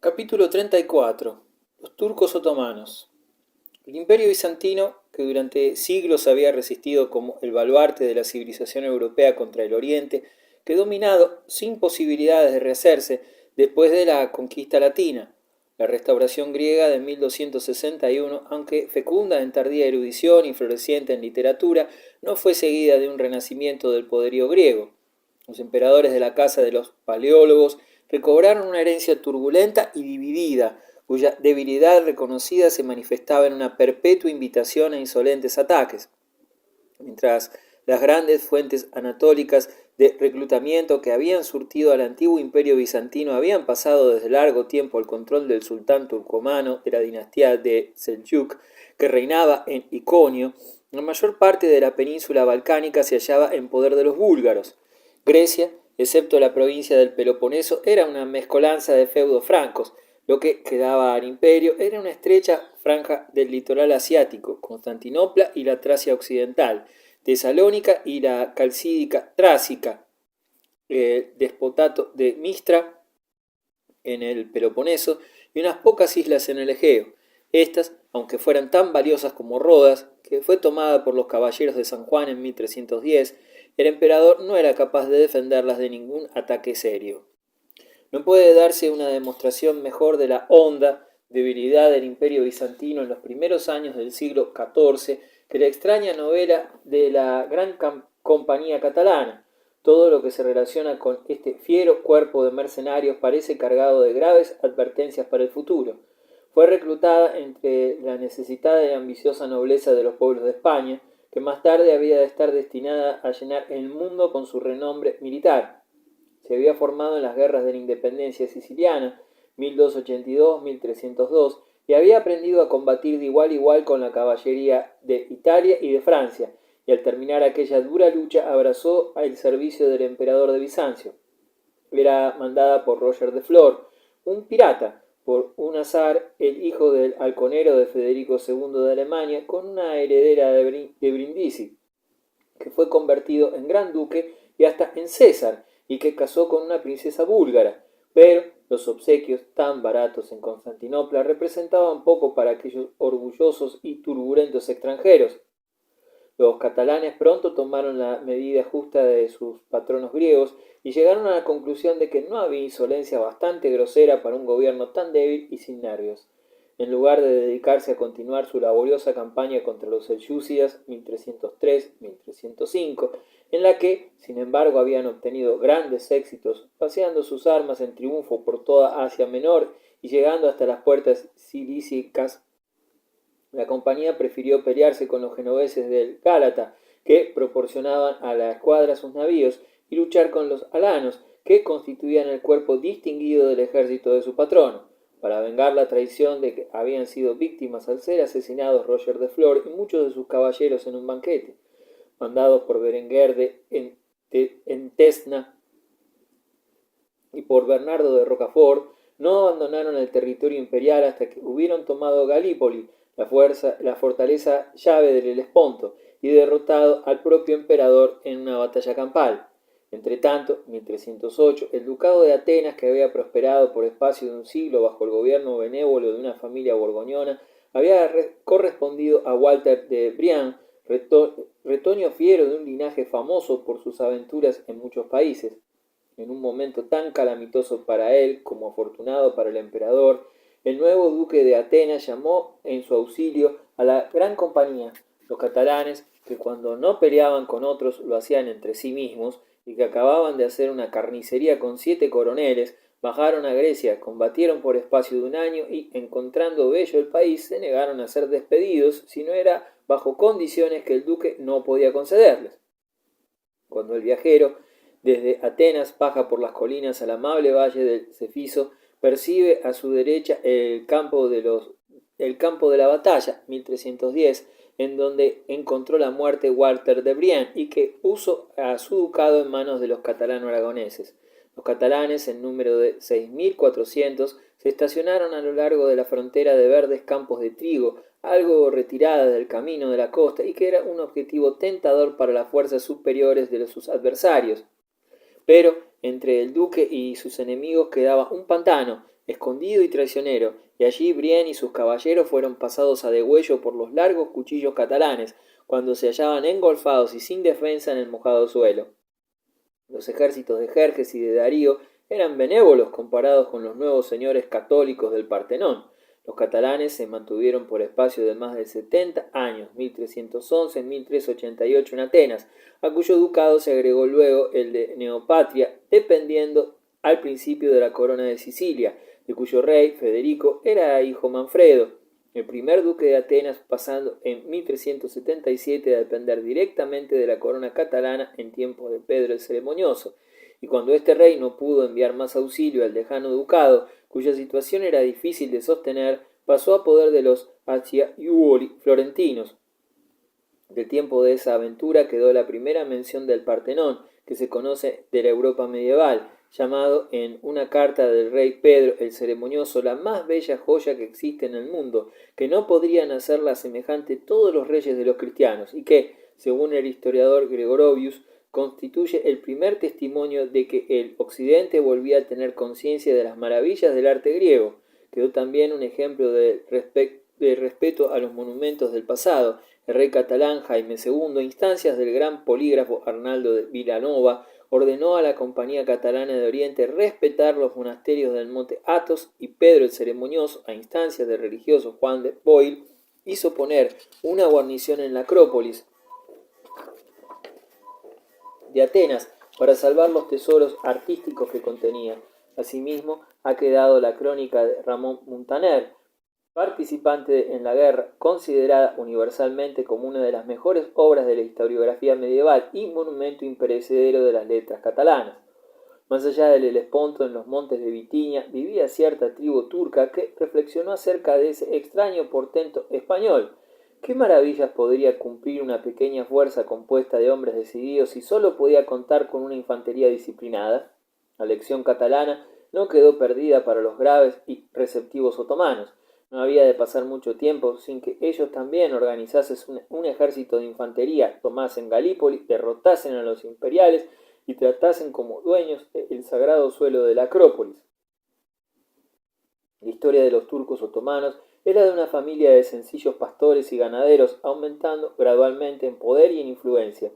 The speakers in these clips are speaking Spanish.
Capítulo 34. Los turcos otomanos. El imperio bizantino, que durante siglos había resistido como el baluarte de la civilización europea contra el oriente, quedó minado sin posibilidades de rehacerse después de la conquista latina. La restauración griega de 1261, aunque fecunda en tardía erudición y floreciente en literatura, no fue seguida de un renacimiento del poderío griego. Los emperadores de la casa de los paleólogos recobraron una herencia turbulenta y dividida, cuya debilidad reconocida se manifestaba en una perpetua invitación a insolentes ataques. Mientras las grandes fuentes anatólicas de reclutamiento que habían surtido al antiguo imperio bizantino habían pasado desde largo tiempo al control del sultán turcomano de la dinastía de Seljuk, que reinaba en Iconio, la mayor parte de la península balcánica se hallaba en poder de los búlgaros. Grecia, excepto la provincia del Peloponeso, era una mezcolanza de feudos francos. Lo que quedaba al imperio era una estrecha franja del litoral asiático, Constantinopla y la Tracia occidental, Tesalónica y la calcídica Trácica, el despotato de Mistra en el Peloponeso y unas pocas islas en el Egeo. Estas, aunque fueran tan valiosas como Rodas, que fue tomada por los caballeros de San Juan en 1310, el emperador no era capaz de defenderlas de ningún ataque serio. No puede darse una demostración mejor de la honda debilidad del imperio bizantino en los primeros años del siglo XIV que la extraña novela de la Gran Compañía Catalana. Todo lo que se relaciona con este fiero cuerpo de mercenarios parece cargado de graves advertencias para el futuro. Fue reclutada entre la necesitada y ambiciosa nobleza de los pueblos de España, que más tarde había de estar destinada a llenar el mundo con su renombre militar. Se había formado en las guerras de la independencia siciliana, 1282-1302, y había aprendido a combatir de igual a igual con la caballería de Italia y de Francia, y al terminar aquella dura lucha abrazó el servicio del emperador de Bizancio. Era mandada por Roger de Flor, un pirata, por un azar el hijo del halconero de Federico II de Alemania, con una heredera de Brindisi, que fue convertido en gran duque y hasta en César, y que casó con una princesa búlgara, pero los obsequios tan baratos en Constantinopla representaban poco para aquellos orgullosos y turbulentos extranjeros. Los catalanes pronto tomaron la medida justa de sus patronos griegos y llegaron a la conclusión de que no había insolencia bastante grosera para un gobierno tan débil y sin nervios. En lugar de dedicarse a continuar su laboriosa campaña contra los selyúcidas 1303-1305, en la que, sin embargo, habían obtenido grandes éxitos, paseando sus armas en triunfo por toda Asia Menor y llegando hasta las puertas cilícicas, la compañía prefirió pelearse con los genoveses del Gálata, que proporcionaban a la escuadra sus navíos, y luchar con los alanos, que constituían el cuerpo distinguido del ejército de su patrono, para vengar la traición de que habían sido víctimas al ser asesinados Roger de Flor y muchos de sus caballeros en un banquete. Mandados por Berenguer de Entesna y por Bernardo de Rocafort, no abandonaron el territorio imperial hasta que hubieron tomado Galípoli, la fortaleza llave del Helesponto, y derrotado al propio emperador en una batalla campal. Entretanto, en 1308, el ducado de Atenas, que había prosperado por espacio de un siglo bajo el gobierno benévolo de una familia borgoñona, había correspondido a Walter de Brienne, retoño fiero de un linaje famoso por sus aventuras en muchos países. En un momento tan calamitoso para él como afortunado para el emperador, el nuevo duque de Atenas llamó en su auxilio a la Gran Compañía. Los catalanes, que cuando no peleaban con otros lo hacían entre sí mismos, y que acababan de hacer una carnicería con 7 coroneles, bajaron a Grecia, combatieron por espacio de un año y, encontrando bello el país, se negaron a ser despedidos si no era bajo condiciones que el duque no podía concederles. Cuando el viajero desde Atenas baja por las colinas al amable valle del Cefiso, percibe a su derecha el campo de la batalla, 1310, en donde encontró la muerte Walter de Brienne y que puso a su ducado en manos de los catalano-aragoneses. Los catalanes, en número de 6.400, se estacionaron a lo largo de la frontera de verdes campos de trigo, algo retirada del camino de la costa y que era un objetivo tentador para las fuerzas superiores de sus adversarios. Pero entre el duque y sus enemigos quedaba un pantano, escondido y traicionero, y allí Brienne y sus caballeros fueron pasados a degüello por los largos cuchillos catalanes, cuando se hallaban engolfados y sin defensa en el mojado suelo. Los ejércitos de Jerjes y de Darío eran benévolos comparados con los nuevos señores católicos del Partenón. Los catalanes se mantuvieron por espacio de más de 70 años, 1311-1388 en Atenas, a cuyo ducado se agregó luego el de Neopatria, dependiendo al principio de la corona de Sicilia, de cuyo rey, Federico, era hijo Manfredo, el primer duque de Atenas, pasando en 1377 a depender directamente de la corona catalana en tiempos de Pedro el Ceremonioso, y cuando este rey no pudo enviar más auxilio al lejano ducado, cuya situación era difícil de sostener, pasó a poder de los Acciaiuoli florentinos. Del tiempo de esa aventura quedó la primera mención del Partenón, que se conoce de la Europa medieval, llamado en una carta del rey Pedro el Ceremonioso la más bella joya que existe en el mundo, que no podrían hacerla semejante todos los reyes de los cristianos, y que, según el historiador Gregorovius, constituye el primer testimonio de que el Occidente volvía a tener conciencia de las maravillas del arte griego. Quedó también un ejemplo de respeto a los monumentos del pasado. El rey catalán Jaime II, a instancias del gran polígrafo Arnaldo de Vilanova, ordenó a la Compañía Catalana de Oriente respetar los monasterios del monte Athos, y Pedro el Ceremonioso, a instancias del religioso Juan de Boyle, hizo poner una guarnición en la Acrópolis de Atenas para salvar los tesoros artísticos que contenía. Asimismo, ha quedado la crónica de Ramón Muntaner, participante en la guerra, considerada universalmente como una de las mejores obras de la historiografía medieval y monumento imperecedero de las letras catalanas. Más allá del Helesponto, en los montes de Bitinia, vivía cierta tribu turca que reflexionó acerca de ese extraño portento español. ¿Qué maravillas podría cumplir una pequeña fuerza compuesta de hombres decididos si solo podía contar con una infantería disciplinada? La lección catalana no quedó perdida para los graves y receptivos otomanos. No había de pasar mucho tiempo sin que ellos también organizasen un ejército de infantería, tomasen Galípoli, derrotasen a los imperiales y tratasen como dueños el sagrado suelo de la Acrópolis. La historia de los turcos otomanos era de una familia de sencillos pastores y ganaderos, aumentando gradualmente en poder y en influencia,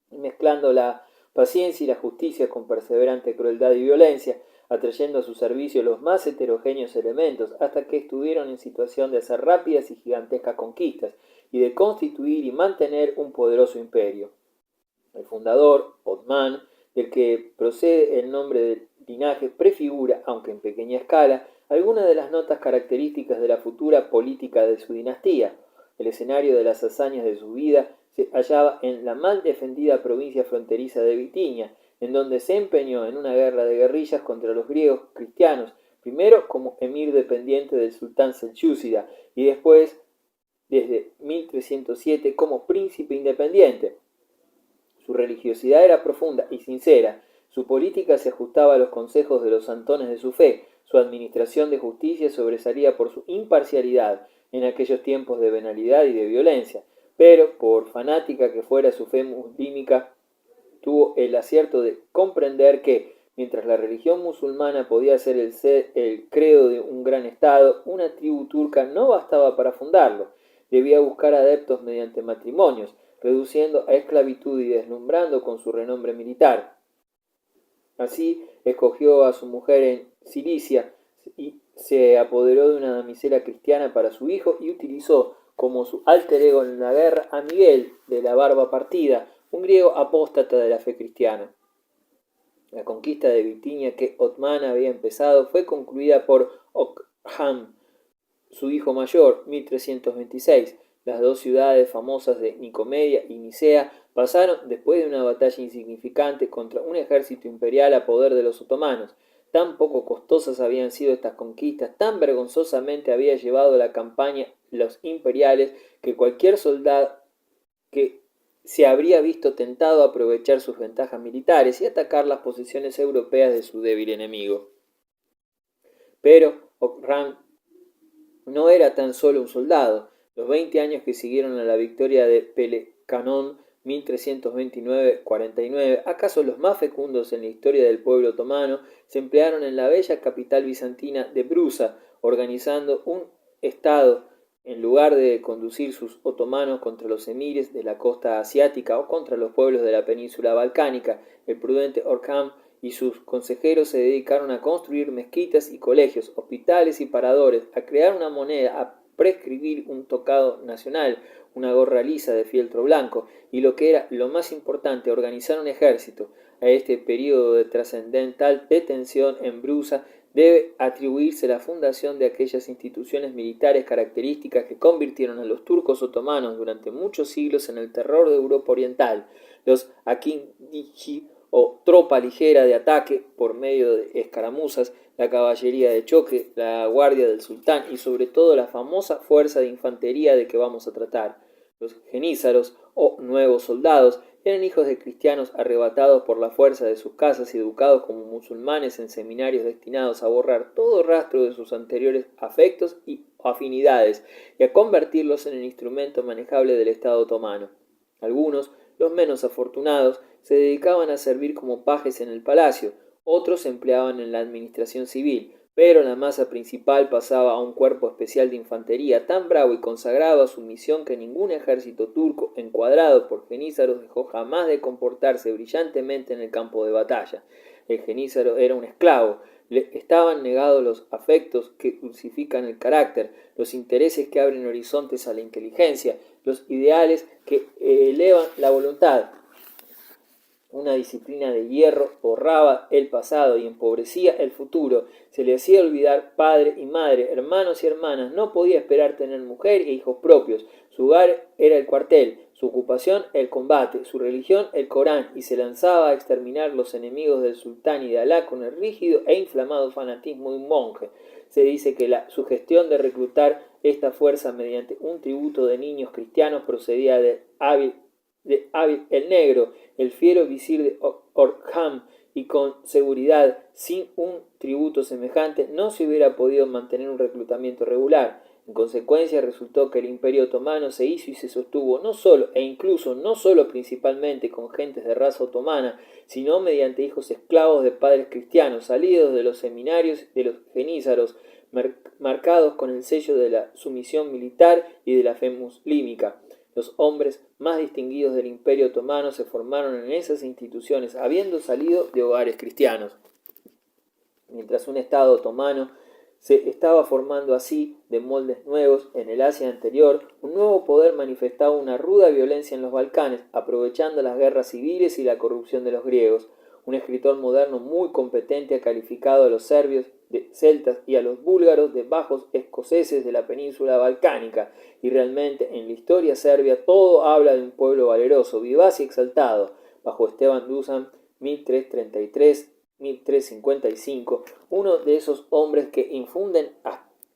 y mezclando la paciencia y la justicia con perseverante crueldad y violencia, atrayendo a su servicio los más heterogéneos elementos, hasta que estuvieron en situación de hacer rápidas y gigantescas conquistas, y de constituir y mantener un poderoso imperio. El fundador, Othman, del que procede el nombre del linaje, prefigura, aunque en pequeña escala, algunas de las notas características de la futura política de su dinastía. El escenario de las hazañas de su vida se hallaba en la mal defendida provincia fronteriza de Bitinia, en donde se empeñó en una guerra de guerrillas contra los griegos cristianos, primero como emir dependiente del sultán selyúcida y después, desde 1307, como príncipe independiente. Su religiosidad era profunda y sincera, su política se ajustaba a los consejos de los santones de su fe, su administración de justicia sobresalía por su imparcialidad en aquellos tiempos de venalidad y de violencia, pero, por fanática que fuera su fe muslímica, tuvo el acierto de comprender que, mientras la religión musulmana podía ser el credo de un gran estado, una tribu turca no bastaba para fundarlo, debía buscar adeptos mediante matrimonios, reduciendo a esclavitud y deslumbrando con su renombre militar. Así escogió a su mujer en Cilicia y se apoderó de una damisela cristiana para su hijo y utilizó como su alter ego en la guerra a Miguel de la Barba Partida, un griego apóstata de la fe cristiana. La conquista de Bitinia que Othman había empezado fue concluida por Ogham, su hijo mayor, 1326. Las dos ciudades famosas de Nicomedia y Nicea pasaron, después de una batalla insignificante contra un ejército imperial, a poder de los otomanos. Tan poco costosas habían sido estas conquistas, tan vergonzosamente había llevado la campaña los imperiales, que cualquier soldado que se habría visto tentado a aprovechar sus ventajas militares y atacar las posesiones europeas de su débil enemigo. Pero Ogham no era tan solo un soldado. Los 20 años que siguieron a la victoria de Pelecanón 1329-49, acaso los más fecundos en la historia del pueblo otomano, se emplearon en la bella capital bizantina de Brusa, organizando un estado en lugar de conducir sus otomanos contra los emires de la costa asiática o contra los pueblos de la península balcánica. El prudente Orkham y sus consejeros se dedicaron a construir mezquitas y colegios, hospitales y paradores, a crear una moneda, a prescribir un tocado nacional, una gorra lisa de fieltro blanco, y lo que era lo más importante, organizar un ejército. A este periodo de trascendental detención en Brusa debe atribuirse la fundación de aquellas instituciones militares características que convirtieron a los turcos otomanos durante muchos siglos en el terror de Europa Oriental, los Akindici, o tropa ligera de ataque por medio de escaramuzas, la caballería de choque, la guardia del sultán y sobre todo la famosa fuerza de infantería de que vamos a tratar. Los genízaros o nuevos soldados eran hijos de cristianos arrebatados por la fuerza de sus casas y educados como musulmanes en seminarios destinados a borrar todo rastro de sus anteriores afectos y afinidades y a convertirlos en el instrumento manejable del Estado otomano. Algunos, los menos afortunados, se dedicaban a servir como pajes en el palacio, otros se empleaban en la administración civil, pero la masa principal pasaba a un cuerpo especial de infantería tan bravo y consagrado a su misión que ningún ejército turco encuadrado por genízaros dejó jamás de comportarse brillantemente en el campo de batalla. El genízaro era un esclavo, le estaban negados los afectos que dulcifican el carácter, los intereses que abren horizontes a la inteligencia, los ideales que elevan la voluntad. Una disciplina de hierro borraba el pasado y empobrecía el futuro. Se le hacía olvidar padre y madre, hermanos y hermanas. No podía esperar tener mujer e hijos propios. Su hogar era el cuartel, su ocupación el combate, su religión el Corán, y se lanzaba a exterminar los enemigos del sultán y de Alá con el rígido e inflamado fanatismo de un monje. Se dice que la sugestión de reclutar esta fuerza mediante un tributo de niños cristianos procedía de Abid el Negro, el fiero visir de Orkham, y con seguridad, sin un tributo semejante, no se hubiera podido mantener un reclutamiento regular. En consecuencia, resultó que el Imperio Otomano se hizo y se sostuvo no solo, e incluso no solo principalmente con gentes de raza otomana, sino mediante hijos esclavos de padres cristianos, salidos de los seminarios de los genízaros, marcados con el sello de la sumisión militar y de la fe muslímica. Los hombres más distinguidos del Imperio Otomano se formaron en esas instituciones, habiendo salido de hogares cristianos. Mientras un Estado otomano se estaba formando así de moldes nuevos en el Asia anterior, un nuevo poder manifestaba una ruda violencia en los Balcanes, aprovechando las guerras civiles y la corrupción de los griegos. Un escritor moderno muy competente ha calificado a los serbios de celtas y a los búlgaros de bajos escoceses de la península balcánica, y realmente en la historia serbia todo habla de un pueblo valeroso, vivaz y exaltado. Bajo Esteban Dušan, 1333-1355, uno de esos hombres que infunden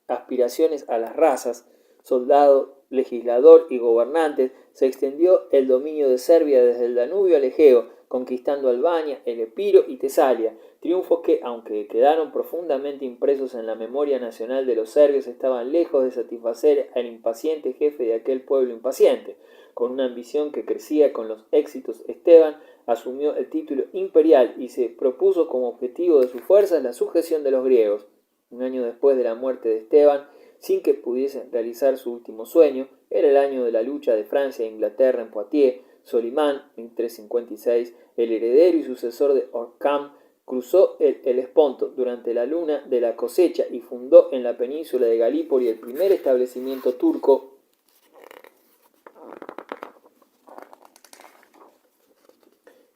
aspiraciones a las razas, soldado, legislador y gobernantes, se extendió el dominio de Serbia desde el Danubio al Egeo, conquistando Albania, el Epiro y Tesalia, triunfos que, aunque quedaron profundamente impresos en la memoria nacional de los serbios, estaban lejos de satisfacer al impaciente jefe de aquel pueblo impaciente. Con una ambición que crecía con los éxitos, Esteban asumió el título imperial y se propuso como objetivo de sus fuerzas la sujeción de los griegos. Un año después de la muerte de Esteban, sin que pudiese realizar su último sueño, era el año de la lucha de Francia e Inglaterra en Poitiers. Solimán, en 1356, el heredero y sucesor de Orkham, cruzó el Helesponto durante la luna de la cosecha y fundó en la península de Galípoli el primer establecimiento turco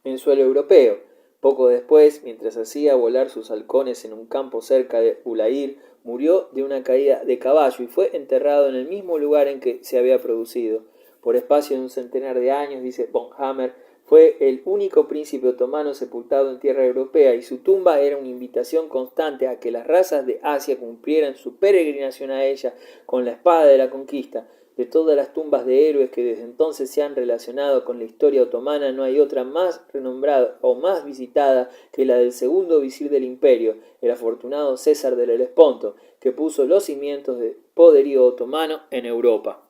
en suelo europeo. Poco después, mientras hacía volar sus halcones en un campo cerca de Ulair, murió de una caída de caballo y fue enterrado en el mismo lugar en que se había producido. Por espacio de un centenar de años, dice von Hammer, fue el único príncipe otomano sepultado en tierra europea, y su tumba era una invitación constante a que las razas de Asia cumplieran su peregrinación a ella con la espada de la conquista. De todas las tumbas de héroes que desde entonces se han relacionado con la historia otomana, no hay otra más renombrada o más visitada que la del segundo visir del imperio, el afortunado César del Helesponto, que puso los cimientos del poderío otomano en Europa.